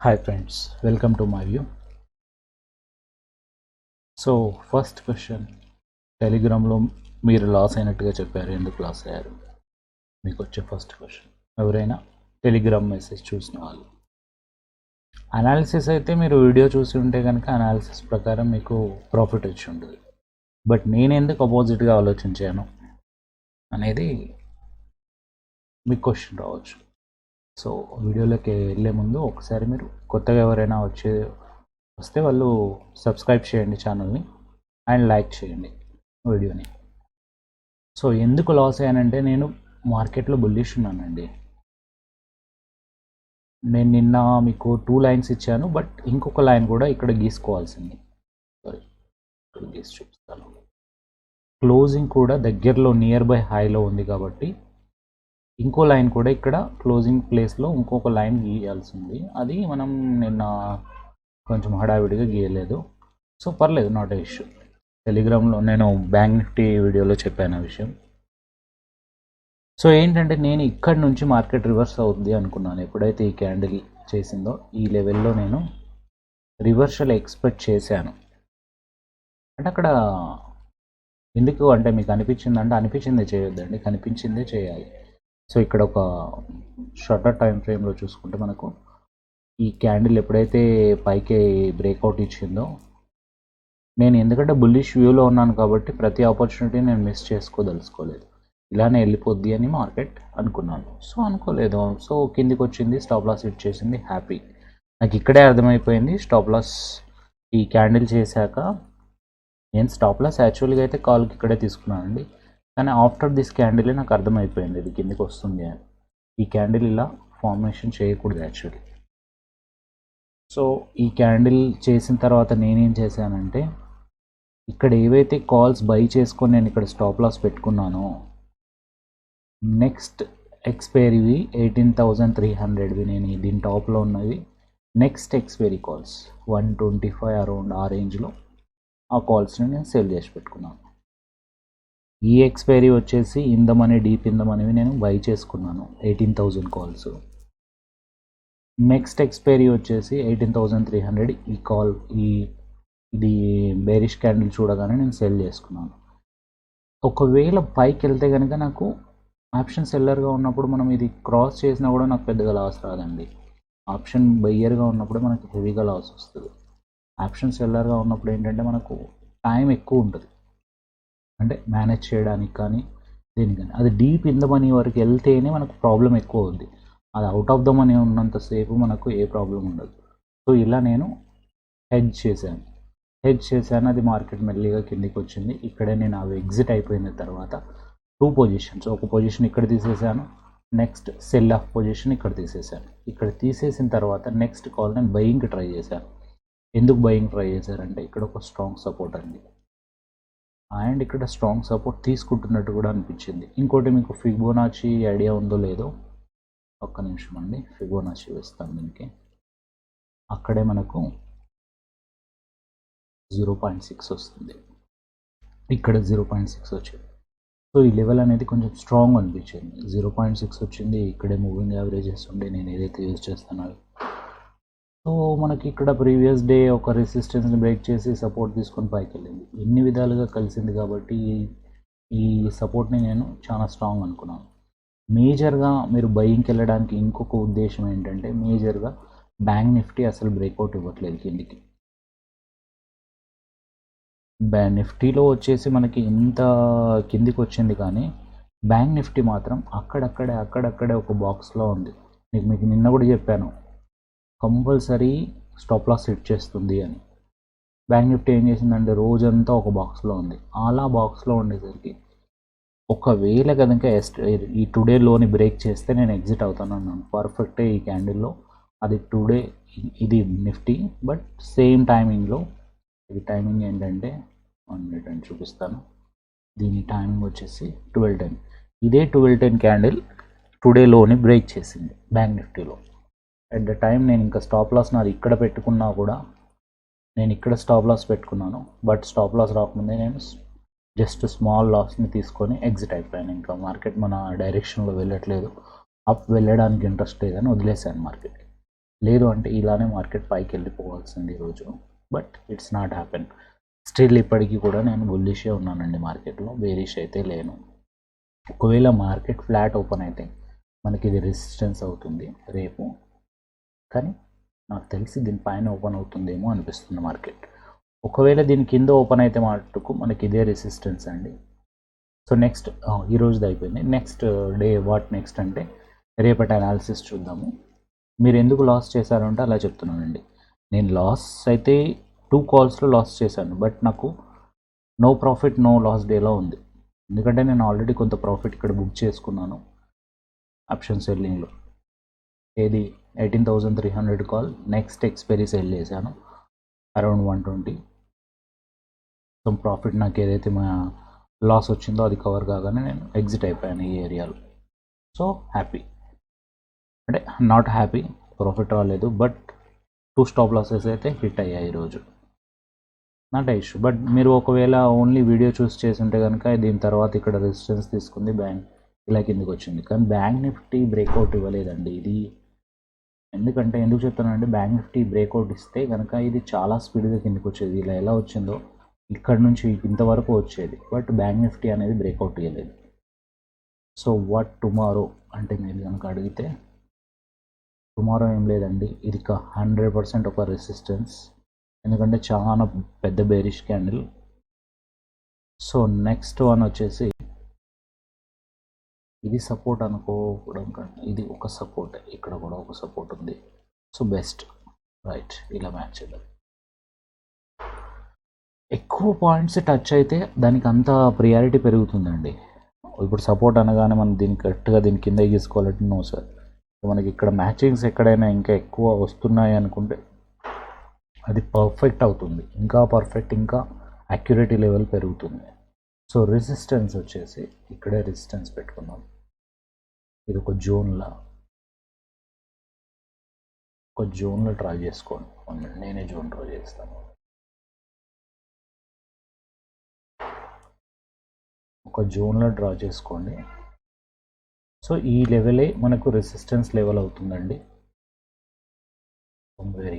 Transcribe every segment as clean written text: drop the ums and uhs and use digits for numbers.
Hi friends, welcome to my view. So first question, టెలిగ్రామ్లో మీరు loss అయినట్టుగా చెప్పారు, ఎందుకు లాస్ అయ్యారు? మీకు వచ్చే ఫస్ట్ క్వశ్చన్. ఎవరైనా టెలిగ్రామ్ మెసేజ్ చూసిన వాళ్ళు అనాలిసిస్ అయితే మీరు వీడియో చూసి ఉంటే కనుక అనాలిసిస్ ప్రకారం మీకు ప్రాఫిట్ వచ్చి ఉంటుంది. బట్ నేను ఎందుకు అపోజిట్గా ఆలోచించాను అనేది మీకు క్వశ్చన్ రావచ్చు. సో వీడియోలోకి వెళ్ళే ముందు ఒకసారి మీరు కొత్తగా ఎవరైనా వస్తే వాళ్ళు సబ్స్క్రైబ్ చేయండి ఛానల్ని అండ్ లైక్ చేయండి వీడియోని. సో ఎందుకు లాస్ అయ్యానంటే, నేను మార్కెట్లో బుల్లిష్ ఉన్నానండి. నేను నిన్న మీకు 2 లైన్స్ ఇచ్చాను, బట్ ఇంకొక లైన్ కూడా ఇక్కడ గీసుకోవాల్సింది. సారీ, ఇక్కడ గీసి చూపిస్తాను. క్లోజింగ్ కూడా దగ్గరలో నియర్ బై హైలో ఉంది కాబట్టి ఇంకో లైన్ కూడా ఇక్కడ క్లోజింగ్ ప్లేస్లో ఇంకొక లైన్ గీయాల్సింది. అది మనం నిన్న కొంచెం హడావిడిగా గీయలేదు. సో పర్లేదు, నాట్ ఏ ఇష్యూ. టెలిగ్రామ్లో నేను బ్యాంక్ నిఫ్టీ వీడియోలో చెప్పాను ఆ విషయం. సో ఏంటంటే, నేను ఇక్కడ నుంచి మార్కెట్ రివర్స్ అవుతుంది అనుకున్నాను. ఎప్పుడైతే ఈ క్యాండిల్ చేసిందో ఈ లెవెల్లో నేను రివర్సల్ ఎక్స్పెక్ట్ చేశాను. అంటే అక్కడ ఎందుకు అంటే, మీకు అనిపించిందంటే అనిపించిందే చేయొద్దండి, కనిపించిందే చేయాలి. సో ఇక్కడ ఒక షార్టర్ టైం ఫ్రేమ్లో చూసుకుంటే మనకు ఈ క్యాండిల్ ఎప్పుడైతే పైకి బ్రేక్అవుట్ ఇచ్చిందో, నేను ఎందుకంటే బుల్లిష్ వ్యూలో ఉన్నాను కాబట్టి ప్రతి ఆపర్చునిటీ నేను మిస్ చేసుకోదలుచుకోలేదు. ఇలానే వెళ్ళిపోద్ది అని మార్కెట్ అనుకున్నాను. సో అనుకోలేదు. సో కిందికి వచ్చింది, స్టాప్ లాస్ హిట్ చేసింది, హ్యాపీ. నాకు ఇక్కడే అర్థమైపోయింది స్టాప్ లాస్ ఈ క్యాండిల్ చేశాక. నేను స్టాప్ లాస్ యాక్చువల్గా అయితే కాల్కి ఇక్కడే తీసుకున్నానండి, కానీ ఆఫ్టర్ దిస్ క్యాండిల్ నాకు అర్థమైపోయింది ఇది కిందికి వస్తుంది అని. ఈ క్యాండిల్ ఇలా ఫార్మేషన్ చేయకూడదు యాక్చువల్లీ. సో ఈ క్యాండిల్ చేసిన తర్వాత నేనేం చేశానంటే, ఇక్కడ ఏవైతే కాల్స్ బై చేసుకొని నేను ఇక్కడ స్టాప్ లాస్ పెట్టుకున్నానో, నెక్స్ట్ ఎక్స్పైరీవి 18,300వి, నేను దీని టాప్లో ఉన్నవి నెక్స్ట్ ఎక్స్పైరీ కాల్స్ 125 అరౌండ్ ఆ రేంజ్లో ఆ కాల్స్ని నేను సేల్ చేసి పెట్టుకున్నాను. ఈ ఎక్స్పైరీ వచ్చేసి in the money, deep in the మనీవి నేను బై చేసుకున్నాను 18,000 కాల్స్. నెక్స్ట్ ఎక్స్పైరీ వచ్చేసి 18,300 ఈ కాల్, ఇది బేరిష్ క్యాండిల్ చూడగానే నేను సెల్ చేసుకున్నాను. ఒకవేళ పైకి వెళ్తే కనుక నాకు ఆప్షన్ సెల్లర్గా ఉన్నప్పుడు మనం ఇది క్రాస్ చేసినా కూడా నాకు పెద్దగా లాస్ రాదండి. ఆప్షన్ బయ్యర్గా ఉన్నప్పుడు మనకి హెవీగా లాస్ వస్తుంది. ఆప్షన్ సెల్లర్గా ఉన్నప్పుడు ఏంటంటే మనకు టైం ఎక్కువ ఉంటుంది, అంటే మేనేజ్ చేయడానికి కానీ దేనికని. అది డీప్ ఇన్ ద మనీ వరకు వెళ్తేనే మనకు ప్రాబ్లం ఎక్కువ అవుద్ది. అది అవుట్ ఆఫ్ ద మనీ ఉన్నంతసేపు మనకు ఏ ప్రాబ్లం ఉండదు. సో ఇలా నేను హెడ్జ్ చేశాను. అది మార్కెట్ మెల్లిగా కిందికి వచ్చింది. ఇక్కడే నేను అవి ఎగ్జిట్ అయిపోయిన తర్వాత 2 పొజిషన్స్, ఒక పొజిషన్ ఇక్కడ తీసేసాను, నెక్స్ట్ సెల్ ఆఫ్ పొజిషన్ ఇక్కడ తీసేసాను. ఇక్కడ తీసేసిన తర్వాత నెక్స్ట్ కాల్ నేను బయింగ్కి ట్రై చేశాను. ఎందుకు బయింగ్ ట్రై చేశారంటే, ఇక్కడ ఒక స్ట్రాంగ్ సపోర్ట్ అండి, అండ్ ఇక్కడ స్ట్రాంగ్ సపోర్ట్ తీసుకుంటున్నట్టు కూడా అనిపించింది. ఇంకోటి, మీకు ఫిబొనాచి ఐడియా ఉందో లేదో, ఒక్క నిమిషం అండి, ఫిబొనాచి వేస్తాను దీనికి. అక్కడే మనకు 0.6 వస్తుంది, ఇక్కడ 0.6 వచ్చింది. సో ఈ లెవెల్ అనేది కొంచెం స్ట్రాంగ్ అనిపించింది. 0.6 వచ్చింది, ఇక్కడే మూవింగ్ యావరేజెస్ ఉండే నేను ఏదైతే యూజ్ చేస్తానో. సో మనకి ఇక్కడ ప్రీవియస్ డే ఒక రెసిస్టెన్స్ని బ్రేక్ చేసి సపోర్ట్ తీసుకొని పైకి వెళ్ళింది. ఎన్ని విధాలుగా కలిసింది కాబట్టి ఈ సపోర్ట్ని నేను చాలా స్ట్రాంగ్ అనుకున్నాను. మేజర్గా మీరు బయింగ్కి వెళ్ళడానికి ఇంకొక ఉద్దేశం ఏంటంటే, మేజర్గా బ్యాంక్ నిఫ్టీ అసలు బ్రేక్అవుట్ ఇవ్వట్లేదు కిందికి. నిఫ్టీలో వచ్చేసి మనకి ఇంత కిందికి వచ్చింది, కానీ బ్యాంక్ నిఫ్టీ మాత్రం అక్కడక్కడే ఒక బాక్స్లో ఉంది. మీకు నిన్న కూడా చెప్పాను, కంపల్సరీ స్టాప్ లాస్ హిట్ చేస్తుంది అని. బ్యాంక్ నిఫ్టీ ఏం చేసిందంటే, రోజంతా ఒక బాక్స్లో ఉంది. అలా బాక్స్లో ఉండేసరికి ఒకవేళ కనుక ఈ టుడే లోని బ్రేక్ చేస్తే నేను ఎగ్జిట్ అవుతాను అన్నాను. పర్ఫెక్టే ఈ క్యాండిల్లో అది టుడే, ఇది నిఫ్టీ, బట్ సేమ్ టైమింగ్లో. ఇది టైమింగ్ ఏంటంటే 1 మినిట్ అని చూపిస్తాను. దీని టైమింగ్ వచ్చేసి 12:10. ఇదే 12:10 క్యాండిల్ టుడే లోని బ్రేక్ చేసింది బ్యాంక్ నిఫ్టీలో. అట్ ద టైం నేను ఇంకా స్టాప్ లాస్ నాది ఇక్కడ పెట్టుకున్నా కూడా, నేను ఇక్కడ స్టాప్ లాస్ పెట్టుకున్నాను, బట్ స్టాప్ లాస్ రాకముందే నేను జస్ట్ స్మాల్ లాస్ని తీసుకొని ఎగ్జిట్ అయిపోయాను. ఇంకా మార్కెట్ మన డైరెక్షన్లో వెళ్ళట్లేదు, అప్ వెళ్ళడానికి ఇంట్రెస్ట్ లేదని వదిలేసాను మార్కెట్. లేదు అంటే ఇలానే మార్కెట్ పైకి వెళ్ళిపోవాల్సింది ఈరోజు. But it's not happen. Still ఇప్పటికీ కూడా నేను బుల్లిషే ఉన్నానండి మార్కెట్లో, బేరిష్ అయితే లేను. ఒకవేళ మార్కెట్ ఫ్లాట్ ఓపెన్ అయితే మనకి ఇది రెసిస్టెన్స్ అవుతుంది రేపు, కానీ నాకు తెలిసి దీనిపైన ఓపెన్ అవుతుందేమో అనిపిస్తుంది మార్కెట్. ఒకవేళ దీని కింద ఓపెన్ అయితే మటుకు మనకి ఇదే రెసిస్టెన్స్ అండి. సో నెక్స్ట్ ఈరోజుది అయిపోయింది. నెక్స్ట్ డే వాట్ నెక్స్ట్ అంటే రేపటి అనాలిసిస్ చూద్దాము. మీరు ఎందుకు లాస్ చేశారంటే అలా చెప్తున్నానండి. నేను లాస్ అయితే 2 కాల్స్లో లాస్ చేశాను, బట్ నాకు నో ప్రాఫిట్ నో లాస్ డేలో ఉంది. ఎందుకంటే నేను ఆల్రెడీ కొంత ప్రాఫిట్ ఇక్కడ బుక్ చేసుకున్నాను ఆప్షన్ సెల్లింగ్లో. ఏది 18,300 కాల్, నెక్స్ట్ ఎక్స్పైరీ సెల్ చేశాను అరౌండ్ 120. సో ప్రాఫిట్ నాకు ఏదైతే మా లాస్ వచ్చిందో అది కవర్ కాగానే నేను ఎగ్జిట్ అయిపోయాను ఈ ఏరియాలో. సో హ్యాపీ, అంటే నాట్ హ్యాపీ, ప్రాఫిట్ రాలేదు, బట్ 2 స్టాప్ లాసెస్ అయితే హిట్ అయ్యాయి ఈరోజు, నాట్ ఇష్యూ. బట్ మీరు ఒకవేళ ఓన్లీ వీడియో చూస్ చేసి ఉంటే కనుక దీని తర్వాత ఇక్కడ రెసిస్టెన్స్ తీసుకుంది, బ్యాంక్ ఇలా కిందకి వచ్చింది. కానీ బ్యాంక్ నిఫ్టీ బ్రేక్అవుట్ ఇవ్వలేదండి ఇది. ఎందుకు చెప్తానంటే బ్యాంక్ నిఫ్టీ బ్రేక్అవుట్ ఇస్తే కనుక ఇది చాలా స్పీడ్గా కిందకి వచ్చేది. ఇలా ఎలా వచ్చిందో ఇక్కడ నుంచి ఇంతవరకు వచ్చేది, బట్ బ్యాంక్ నిఫ్టీ అనేది బ్రేక్అవుట్ ఇవ్వలేదు. సో వాట్ టుమారో అంటే మీరు కనుక అడిగితే టుమారో ఏం లేదండి, ఇది 100% ఒక రెసిస్టెన్స్, ఎందుకంటే చాలా పెద్ద bearish candle. So next one వచ్చేసి ఇది సపోర్ట్ అనుకోవడం కంటే ఇది ఒక సపోర్ట్, ఇక్కడ కూడా ఒక సపోర్ట్ ఉంది. సో బెస్ట్ రైట్, ఇలా మ్యాచ్ చేద్దాం. ఎక్కువ పాయింట్స్ టచ్ అయితే దానికి అంత ప్రియారిటీ పెరుగుతుందండి. ఇప్పుడు సపోర్ట్ అనగానే మనం దీన్ని కరెక్ట్గా దీని కింద గీసుకోవాలంటే నో సార్. మనకి ఇక్కడ మ్యాచింగ్స్ ఎక్కడైనా ఇంకా ఎక్కువ వస్తున్నాయి అనుకుంటే అది పర్ఫెక్ట్ అవుతుంది, ఇంకా పర్ఫెక్ట్, ఇంకా అక్యురేటీ లెవెల్ పెరుగుతుంది. సో రెసిస్టెన్స్ వచ్చేసి ఇక్కడే రెసిస్టెన్స్ పెట్టుకుందాం. ఇది ఒక జోన్లో ట్రై చేసుకోండి. నేనే జోన్ డ్రా చేస్తాను. ఒక జోన్లో డ్రా చేసుకోండి. సో ఈ లెవెలే మనకు రెసిస్టెన్స్ లెవెల్ అవుతుందండి.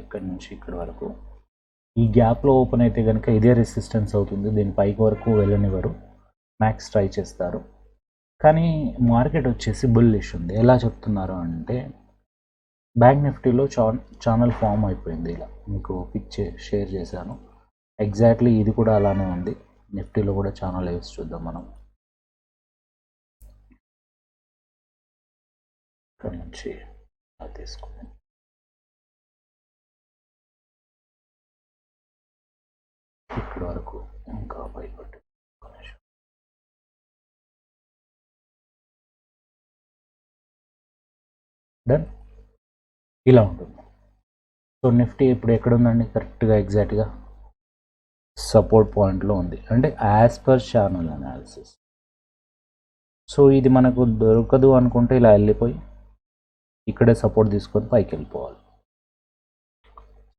ఇక్కడి నుంచి ఇక్కడి వరకు ఈ గ్యాప్లో ఓపెన్ అయితే కనుక ఇదే రెసిస్టెన్స్ అవుతుంది. దీని పైకి వరకు వెళ్ళనివ్వరు, మ్యాక్స్ ట్రై చేస్తారు. కానీ మార్కెట్ వచ్చేసి బుల్లిష్ ఉంది. ఎలా చెప్తున్నారు అంటే బ్యాంక్ నిఫ్టీలో ఛానల్ ఫామ్ అయిపోయింది. ఇలా మీకు పిక్ షేర్ చేశాను. ఎగ్జాక్ట్లీ ఇది కూడా అలానే ఉంది. నిఫ్టీలో కూడా ఛానల్ వేసి చూద్దాం మనం. ఇక్కడ నుంచి తీసుకుందాం. ఇక్కడ వరకు ఇంకా భయపడి డన్, ఇలా ఉంటుంది. సో నిఫ్టీ ఇప్పుడు ఎక్కడుందండి? కరెక్ట్గా ఎగ్జాక్ట్గా సపోర్ట్ పాయింట్లో ఉంది, అంటే as per channel analysis. So ఇది మనకు దొరకదు అనుకుంటే ఇలా వెళ్ళిపోయి ఇక్కడే సపోర్ట్ తీసుకొని పైకి వెళ్ళిపోవాలి.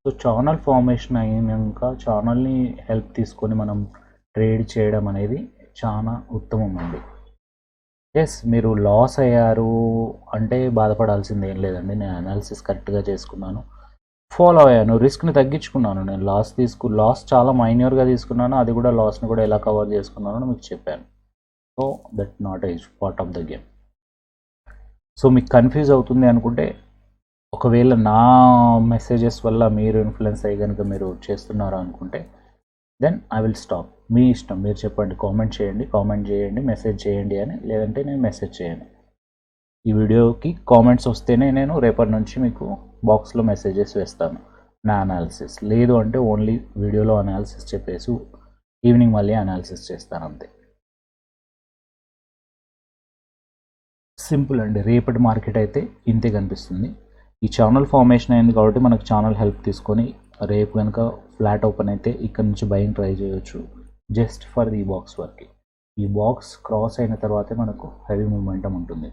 సో ఛానల్ ఫార్మేషన్ అయినాక ఛానల్ని హెల్ప్ తీసుకొని మనం ట్రేడ్ చేయడం అనేది చాలా ఉత్తమం అండి. ఎస్, మీరు లాస్ అయ్యారు అంటే బాధపడాల్సింది ఏం లేదండి. నేను అనాలిసిస్ కరెక్ట్గా చేసుకున్నాను, ఫాలో అయ్యాను, రిస్క్ని తగ్గించుకున్నాను. నేను లాస్ చాలా మైన్యూర్గా తీసుకున్నాను, అది కూడా లాస్ని కూడా ఎలా కవర్ చేసుకున్నానో మీకు చెప్పాను. So that not is part of the game. So మీకు కన్ఫ్యూజ్ అవుతుంది అనుకుంటే, ఒకవేళ నా మెసేజెస్ వల్ల మీరు ఇన్ఫ్లుయెన్స్ అయ్యి కనుక మీరు చేస్తున్నారు అనుకుంటే దెన్ ఐ విల్ స్టాప్. మీ ఇష్టం, మీరు చెప్పండి, కామెంట్ చేయండి, మెసేజ్ చేయండి అని, లేదంటే నేను మెసేజ్ చేయను. ఈ వీడియోకి కామెంట్స్ వస్తేనే నేను రేపటి నుంచి మీకు బాక్స్లో మెసేజెస్ వేస్తాను నా అనాలిసిస్. లేదు అంటే ఓన్లీ వీడియోలో అనాలిసిస్ చెప్పేసి ఈవినింగ్ మళ్ళీ అనాలిసిస్ చేస్తాను అంతే. సింపుల్ అండి. రేపటి మార్కెట్ అయితే ఇంతే కనిపిస్తుంది. ఈ ఛానల్ ఫార్మేషన్ అయింది కాబట్టి మనకు ఛానల్ హెల్ప్ తీసుకొని రేపు కనుక ఫ్లాట్ ఓపెన్ అయితే ఇక్కడ నుంచి బయింగ్ ట్రై చేయొచ్చు, జస్ట్ ఫర్ ఈ బాక్స్ వరకు. ఈ బాక్స్ క్రాస్ అయిన తర్వాతే మనకు హెవీ మూమెంటం ఉంటుంది.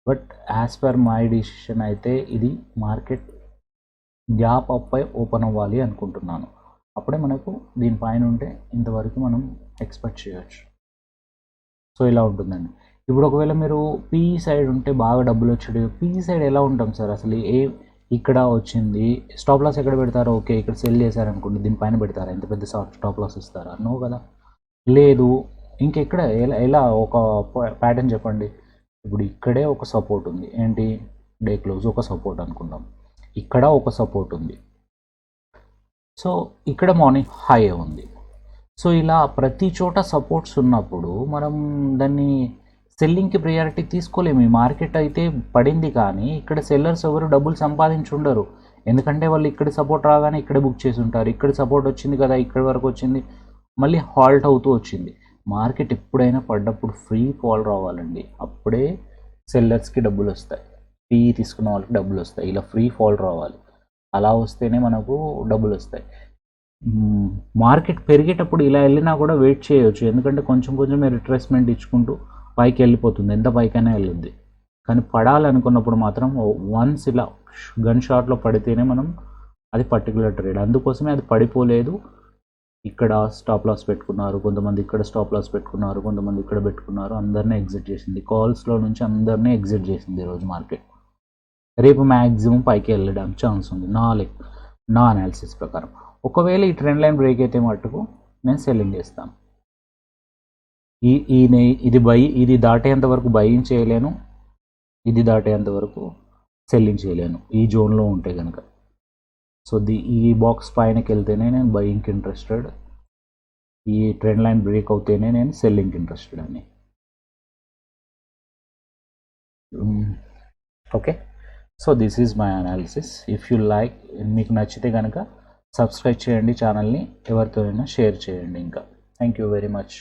But as per my decision అయితే ఇది మార్కెట్ గ్యాప్ అప్ అయి ఓపెన్ అవ్వాలి అనుకుంటున్నాను. అప్పుడే మనకు దీనిపైన ఉంటే ఇంతవరకు మనం ఎక్స్పెక్ట్ చేయొచ్చు. సో ఇలా ఉంటుందండి. ఇప్పుడు ఒకవేళ మీరు పీఈ సైడ్ ఉంటే బాగా డబ్బులు వచ్చేది. పీఈ సైడ్ ఎలా ఉంటాం సార్? అసలు ఇక్కడ వచ్చింది. స్టాప్ లాస్ ఎక్కడ పెడతారు? ఓకే, ఇక్కడ సెల్ చేశారనుకోండి, దీనిపైన పెడతారా? ఇంత పెద్ద స్టాప్ లాస్ ఇస్తారా? నో కదా. లేదు, ఇంకెక్కడ ఎలా ఒక ప్యాటర్న్ చెప్పండి. ఇప్పుడు ఇక్కడే ఒక సపోర్ట్ ఉంది, ఏంటి? డే క్లోజ్ ఒక సపోర్ట్ అనుకుందాం, ఇక్కడ ఒక సపోర్ట్ ఉంది, సో ఇక్కడ మార్నింగ్ హై ఉంది. సో ఇలా ప్రతి చోట సపోర్ట్స్ ఉన్నప్పుడు మనం దాన్ని సెల్లింగ్కి ప్రియారిటీ తీసుకోలేము. ఈ మార్కెట్ అయితే పడింది, కానీ ఇక్కడ సెల్లర్స్ ఎవరు డబ్బులు సంపాదించుండరు. ఎందుకంటే వాళ్ళు ఇక్కడ సపోర్ట్ రాగానే ఇక్కడ బుక్ చేసి ఉంటారు. ఇక్కడ సపోర్ట్ వచ్చింది కదా, ఇక్కడి వరకు వచ్చింది, మళ్ళీ హాల్ట్ అవుతూ వచ్చింది. మార్కెట్ ఎప్పుడైనా పడ్డప్పుడు ఫ్రీ ఫాల్ రావాలండి, అప్పుడే సెల్లర్స్కి డబ్బులు వస్తాయి, పీ తీసుకున్న వాళ్ళకి డబ్బులు వస్తాయి. ఇలా ఫ్రీ ఫాల్ రావాలి, అలా వస్తేనే మనకు డబ్బులు వస్తాయి. మార్కెట్ పెరిగేటప్పుడు ఇలా వెళ్ళినా కూడా వెయిట్ చేయవచ్చు, ఎందుకంటే కొంచెం కొంచెం రిట్రేస్మెంట్ ఇచ్చుకుంటూ పైకి వెళ్ళిపోతుంది, ఎంత పైకైనా వెళ్ళింది. కానీ పడాలనుకున్నప్పుడు మాత్రం వన్స్ ఇలా గన్ షాట్లో పడితేనే మనం అది పర్టికులర్ ట్రేడ్. అందుకోసమే అది పడిపోలేదు. ఇక్కడ స్టాప్ లాస్ పెట్టుకున్నారు కొంతమంది, ఇక్కడ స్టాప్ లాస్ పెట్టుకున్నారు కొంతమంది, ఇక్కడ పెట్టుకున్నారు, అందరినీ ఎగ్జిట్ చేసింది. కాల్స్లో నుంచి అందరినీ ఎగ్జిట్ చేసింది ఈరోజు మార్కెట్. రేపు మ్యాక్సిమం పైకి వెళ్ళడానికి ఛాన్స్ ఉంది నా అనాలిసిస్ ప్రకారం. ఒకవేళ ఈ ట్రెండ్ లైన్ బ్రేక్ అయితే మట్టుకు నేను సెల్లింగ్ చేస్తాను. ఇది దాటేంత వరకు బయింగ్ చేయలేను, ఇది దాటేంత వరకు సెల్లింగ్ చేయలేను ఈ జోన్లో ఉంటే కనుక. సో ఈ బాక్స్ పైనకి వెళ్తేనే నేను బయింగ్కి ఇంట్రెస్టెడ్, ఈ ట్రెండ్ లైన్ బ్రేక్ అవుతేనే నేను సెల్లింగ్కి ఇంట్రెస్టెడ్ అని. Okay, so this is my analysis. If you like, మీకు నచ్చితే కనుక సబ్స్క్రైబ్ చేయండి ఛానల్ని, ఎవరితోనైనా షేర్ చేయండి. ఇంకా థ్యాంక్ యూ వెరీ మచ్.